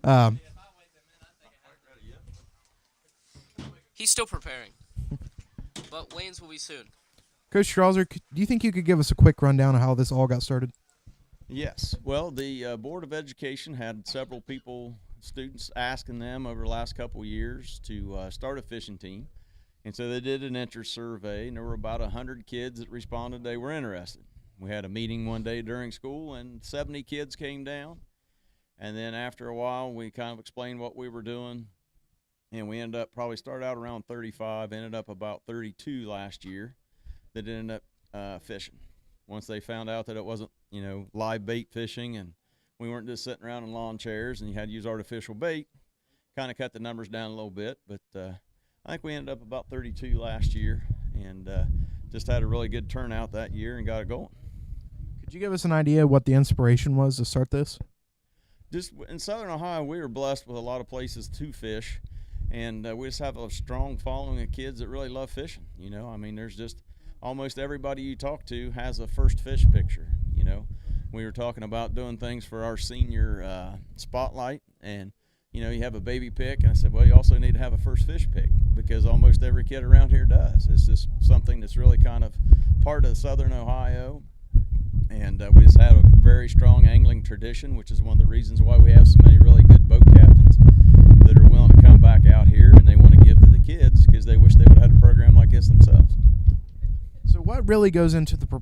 Um, He's still preparing, but Wayne's will be soon. Coach Strauser, do you think you could give us a quick rundown of how this all got started? Yes. Well, the Board of Education had several students asking them over the last couple of years to start a fishing team. And so they did an interest survey, and there were about 100 kids that responded they were interested. We had a meeting one day during school, and 70 kids came down. And then after a while, we kind of explained what we were doing, and we ended up probably started out around 35, ended up about 32 last year that ended up fishing. Once they found out that it wasn't, live bait fishing and we weren't just sitting around in lawn chairs and you had to use artificial bait, kind of cut the numbers down a little bit. But I think we ended up about 32 last year and just had a really good turnout that year and got it going. Could you give us an idea what the inspiration was to start this? Just in Southern Ohio, we were blessed with a lot of places to fish, and we just have a strong following of kids that really love fishing. There's just almost everybody you talk to has a first fish picture. We were talking about doing things for our senior spotlight, and you have a baby pick, and I said, well, you also need to have a first fish pick because almost every kid around here does. It's just something that's really kind of part of Southern Ohio, and we just had a very strong angling tradition, which is one of the reasons why we have so many really good boat captains that are willing to come back out here and they want to give to the kids because they wish they would have had a program like this themselves. So what really goes into the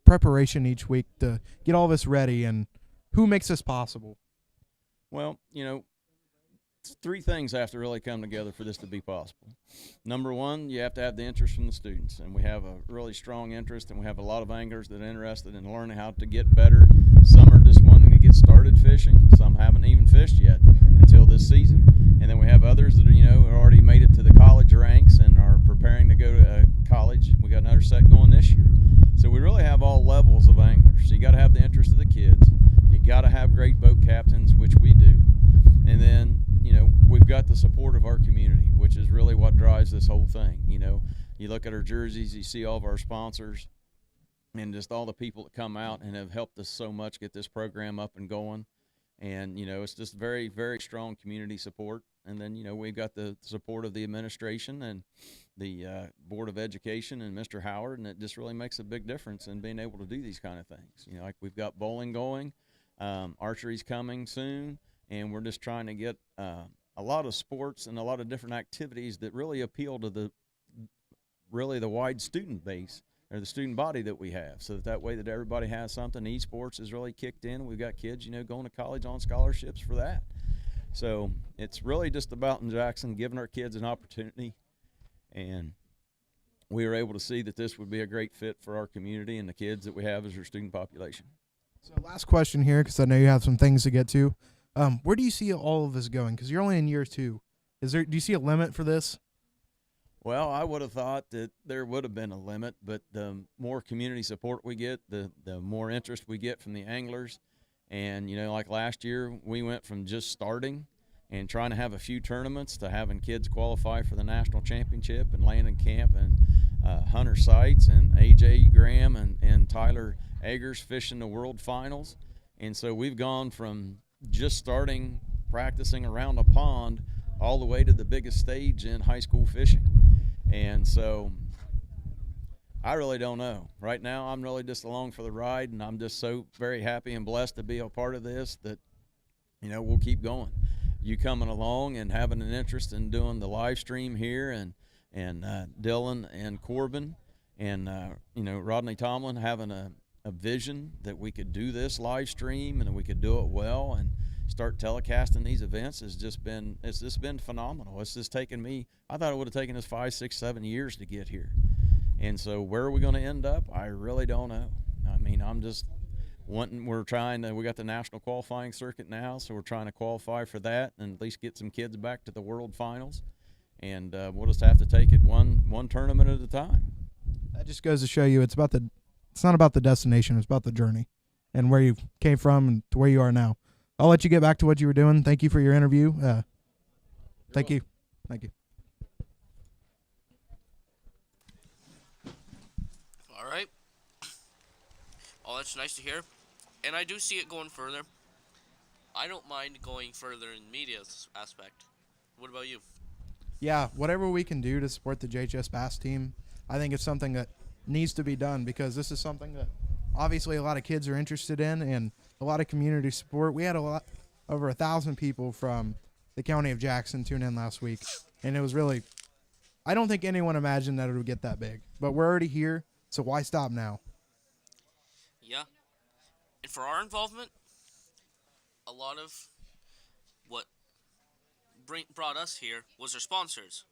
preparation each week to get all this ready, and who makes this possible? Well, three things have to really come together for this to be possible. Number one, you have to have the interest from the students, and we have a really strong interest, and we have a lot of anglers that are interested in learning how to get better. Some are just wanting to get started fishing. Some haven't even fished yet until this season. And then we have others that are, already made it to the college ranks and are preparing to go to college. We got another set going this year. So we really have all levels of anglers. So you got to have the interest of the kids. You got to have great boat captains, which we do. And then, we've got the support of our community, which is really what drives this whole thing. You look at our jerseys, you see all of our sponsors and just all the people that come out and have helped us so much get this program up and going. And, it's just very, very strong community support. And then, we've got the support of the administration and the Board of Education and Mr. Howard, and it just really makes a big difference in being able to do these kind of things. Like we've got bowling going, archery's coming soon, and we're just trying to get a lot of sports and a lot of different activities that really appeal to the wide student base or the student body that we have, so that way that everybody has something. Esports is really kicked in. We've got kids, going to college on scholarships for that. So it's really just about in Jackson giving our kids an opportunity, and we were able to see that this would be a great fit for our community and the kids that we have as our student population. So last question here, because I know you have some things to get to. Where do you see all of this going? Because you're only in year 2. Do you see a limit for this? Well, I would have thought that there would have been a limit, but the more community support we get, the more interest we get from the anglers. And, like last year, we went from just starting and trying to have a few tournaments to having kids qualify for the national championship and landing camp and Hunter Seitz and A.J. Graham and Tyler Eggers fishing the world finals. And so we've gone from just starting practicing around a pond all the way to the biggest stage in high school fishing. And so I really don't know. Right now, I'm really just along for the ride, and I'm just so very happy and blessed to be a part of this that, we'll keep going. You coming along and having an interest in doing the live stream here, and Dylan and Corbin and, Rodney Tomlin having a vision that we could do this live stream and that we could do it well and start telecasting these events it's just been phenomenal. It's just taken me, I thought it would have taken us 5, 6, 7 years to get here. And so where are we going to end up? I really don't know. I'm just wanting, we got the national qualifying circuit now, so we're trying to qualify for that and at least get some kids back to the world finals. And we'll just have to take it one tournament at a time. That just goes to show you it's not about the destination, it's about the journey and where you came from and to where you are now. I'll let you get back to what you were doing. Thank you for your interview. Thank you. Thank you. All right. Oh, that's nice to hear. And I do see it going further. I don't mind going further in media's aspect. What about you? Yeah, whatever we can do to support the JHS bass team, I think it's something that needs to be done because this is something that obviously a lot of kids are interested in and a lot of community support. We had over 1,000 people from the county of Jackson tune in last week, and it was really, I don't think anyone imagined that it would get that big, but we're already here, so why stop now? Yeah. And for our involvement, a lot of what brought us here was our sponsors,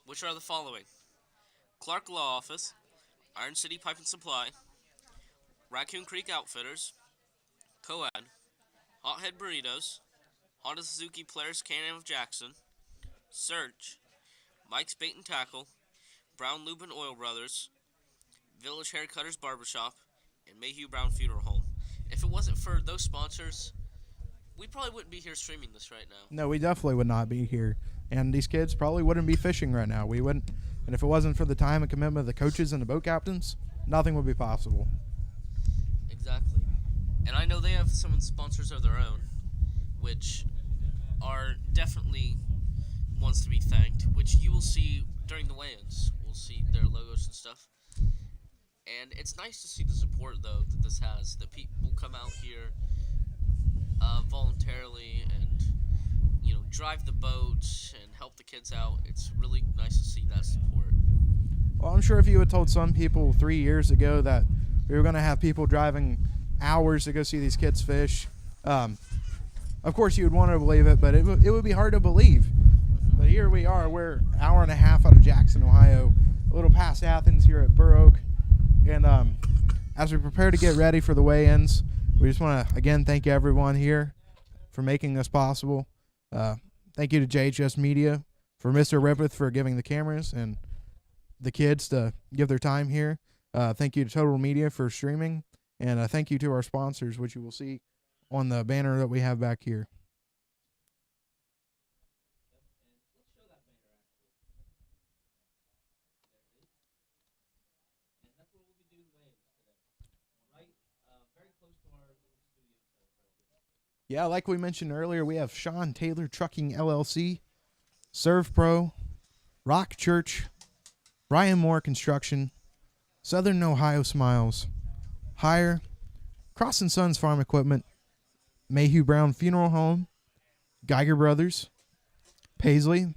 which are the following: Clark Law Office, Iron City Pipe and Supply, Raccoon Creek Outfitters, Coad, Hothead Burritos, Honda Suzuki Polaris Can-Am of Jackson, Search, Mike's Bait and Tackle, Brown Lube and Oil Brothers, Village Haircutters Barbershop, and Mayhew Brown Funeral Home. If it wasn't for those sponsors, we probably wouldn't be here streaming this right now. No, we definitely would not be here, and these kids probably wouldn't be fishing right now. We wouldn't, and if it wasn't for the time and commitment of the coaches and the boat captains, nothing would be possible. Exactly. And I know they have some sponsors of their own, which are definitely ones to be thanked, which you will see during the weigh-ins. We'll see their logos and stuff. And it's nice to see the support, though, that this has, that people come out here voluntarily and, drive the boat and help the kids out. It's really nice to see that support. Well, I'm sure if you had told some people 3 years ago that we were going to have people driving hours to go see these kids fish, of course you would want to believe it, but it would be hard to believe. But here we are. We're an hour and a half out of Jackson, Ohio, a little past Athens here at Burr. And as we prepare to get ready for the weigh-ins, we just want to, again, thank everyone here for making this possible. Thank you to JHS Media, for Mr. Rippeth for giving the cameras and the kids to give their time here. Thank you to Total Media for streaming. And thank you to our sponsors, which you will see on the banner that we have back here. Yeah, like we mentioned earlier, we have Sean Taylor Trucking LLC, Serve Pro, Rock Church, Brian Moore Construction, Southern Ohio Smiles, Hire, Cross and Sons Farm Equipment, Mayhew Brown Funeral Home, Geiger Brothers, Paisley,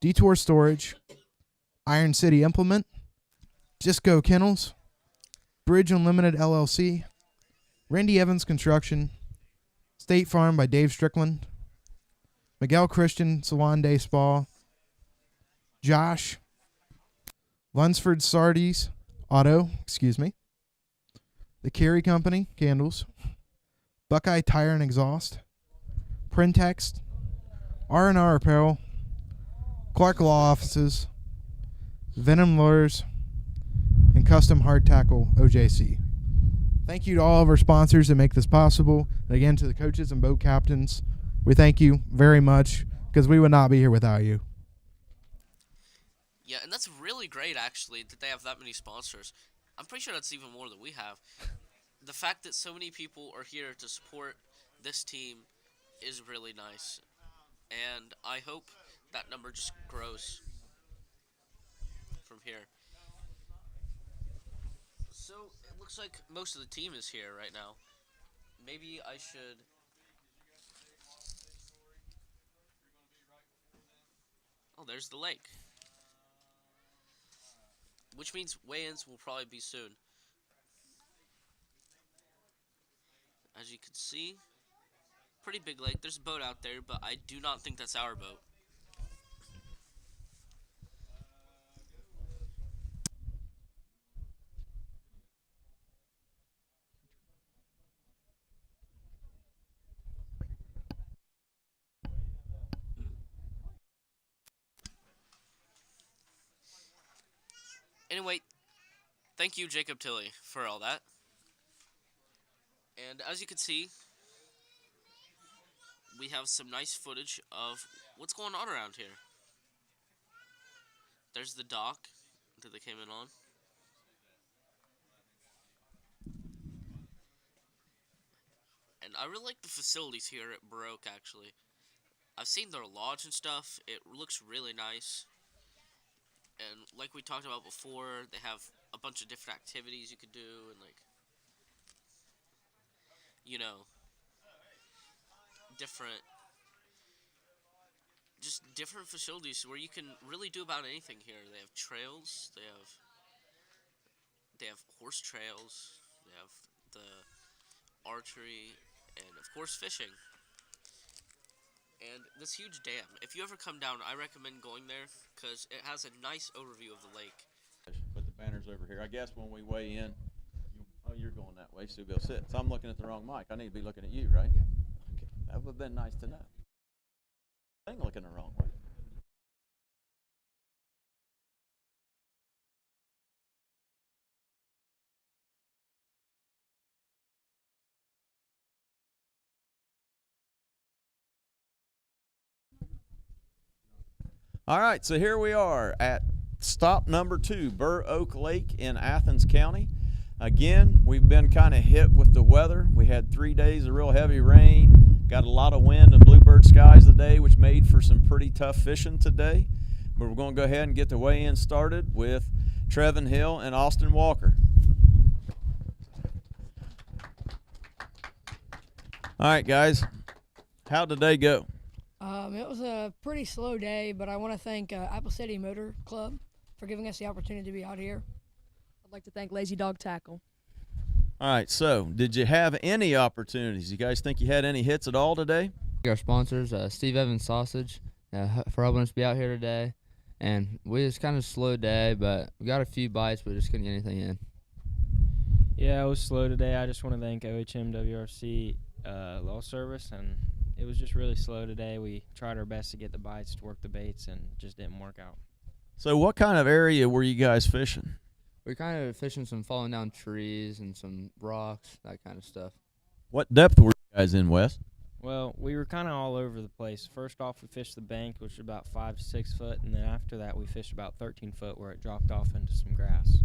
Detour Storage, Iron City Implement, Disco Kennels, Bridge Unlimited LLC, Randy Evans Construction, State Farm by Dave Strickland, Miguel Christian Salon Day Spa, Josh, Lunsford Sardi's Auto, The Carey Company, Candles, Buckeye Tire and Exhaust, Printext, R&R Apparel, Clark Law Offices, Venom Lures, and Custom Hard Tackle OJC. Thank you to all of our sponsors that make this possible. And again, to the coaches and boat captains, we thank you very much because we would not be here without you. Yeah, and that's really great, actually, that they have that many sponsors. I'm pretty sure that's even more than we have. The fact that so many people are here to support this team is really nice. And I hope that number just grows from here. So, it looks like most of the team is here right now. Maybe I should... Oh, there's the lake. Which means weigh-ins will probably be soon. As you can see, pretty big lake. There's a boat out there, but I do not think that's our boat. Anyway, thank you, Jacob Tilley, for all that. And as you can see, we have some nice footage of what's going on around here. There's the dock that they came in on. And And I really like the facilities here at Burr, actually. I've seen their lodge and stuff. It looks really nice. And like we talked about before, they have a bunch of different activities you could do, and like, you know, different, just different facilities where you can really do about anything here. They have trails. They have horse trails. They have the archery, and of course fishing. And this huge dam. If you ever come down, I recommend going there because it has a nice overview of the lake. Put the banners over here. I guess when we weigh in, you're going that way, so we'll sit. So I'm looking at the wrong mic. I need to be looking at you, right? Yeah. Okay. That would have been nice to know. I'm looking the wrong way. All right, so here we are at stop number 2, Burr Oak Lake in Athens County. Again, we've been kind of hit with the weather. We had 3 days of real heavy rain, got a lot of wind and bluebird skies today, which made for some pretty tough fishing today. But we're going to go ahead and get the weigh-in started with Trevin Hill and Austin Walker. All right, guys, how'd the day go? It was a pretty slow day, but I want to thank Apple City Motor Club for giving us the opportunity to be out here. I'd like to thank Lazy Dog Tackle. All right, so did you have any opportunities? You guys think you had any hits at all today? Our sponsors, Steve Evans Sausage, for helping us be out here today. And we just kind of slow day, but we got a few bites, but just couldn't get anything in. Yeah, it was slow today. I just want to thank OHM WRC Law Service, and it was just really slow today. We tried our best to get the bites, to work the baits, and just didn't work out. So what kind of area were you guys fishing? We're kind of fishing some falling down trees and some rocks, that kind of stuff. What depth were you guys in, Wes? Well, we were kind of all over the place. First off, we fished the bank, which was about 5 to 6 foot, and then after that we fished about 13 foot where it dropped off into some grass.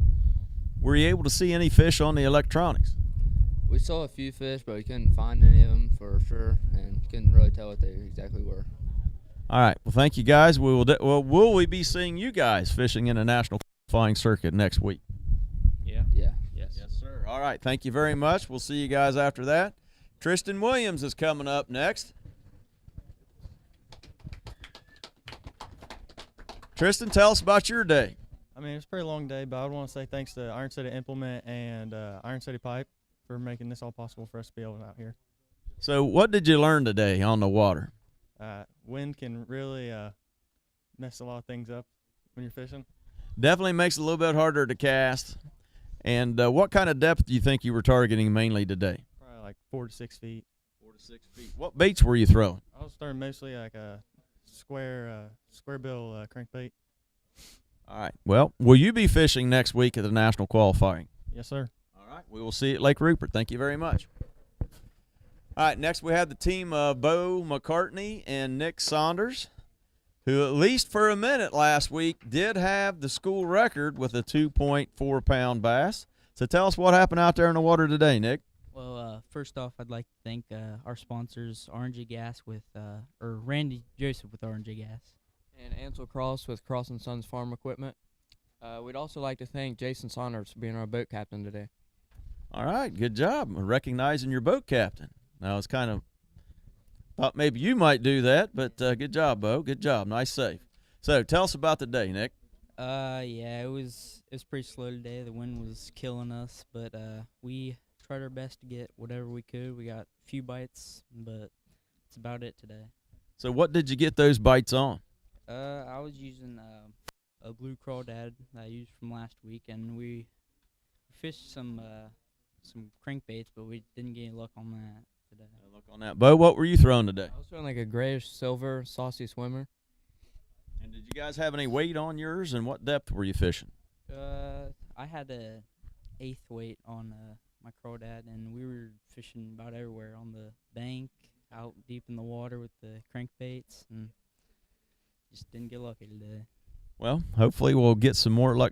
Were you able to see any fish on the electronics? We saw a few fish, but we couldn't find any of them for sure, and couldn't really tell what they exactly were. All right. Well, thank you, guys. Will we be seeing you guys fishing in a national qualifying circuit next week? Yeah? Yeah. Yes. Yes, sir. All right. Thank you very much. We'll see you guys after that. Tristan Williams is coming up next. Tristan, tell us about your day. I mean, it's a pretty long day, but I would want to say thanks to Iron City Implement and Iron City Pipe for making this all possible for us to be able to out here. So what did you learn today on the water? Wind can really mess a lot of things up when you're fishing. Definitely makes it a little bit harder to cast. And what kind of depth do you think you were targeting mainly today? Probably like 4 to 6 feet. 4 to 6 feet. What baits were you throwing? I was throwing mostly like a square bill crankbait. All right. Well, will you be fishing next week at the national qualifying? Yes, sir. All right. We will see you at Lake Rupert. Thank you very much. All right. Next, we have the team of Bo McCartney and Nick Saunders, who at least for a minute last week did have the school record with a 2.4-pound bass. So tell us what happened out there in the water today, Nick. Well, first off, I'd like to thank our sponsors, RNG Gas or Randy Joseph with RNG Gas. And Ansel Cross with Cross & Sons Farm Equipment. We'd also like to thank Jason Saunders for being our boat captain today. All right. Good job recognizing your boat captain. Now, it's kind of thought maybe you might do that, but good job, Bo. Good job. Nice save. So tell us about the day, Nick. Yeah, it was pretty slow today. The wind was killing us, but we tried our best to get whatever we could. We got a few bites, but that's about it today. So what did you get those bites on? I was using a blue crawdad that I used from last week, and we fished some crankbaits, but we didn't get any luck on that today. Look on that. Bo, what were you throwing today? I was throwing like a grayish silver saucy swimmer. And did you guys have any weight on yours, and what depth were you fishing? I had a 1/8 weight on my crawdad, and we were fishing about everywhere on the bank, out deep in the water with the crankbaits, and just didn't get lucky today. Well, hopefully we'll get some more luck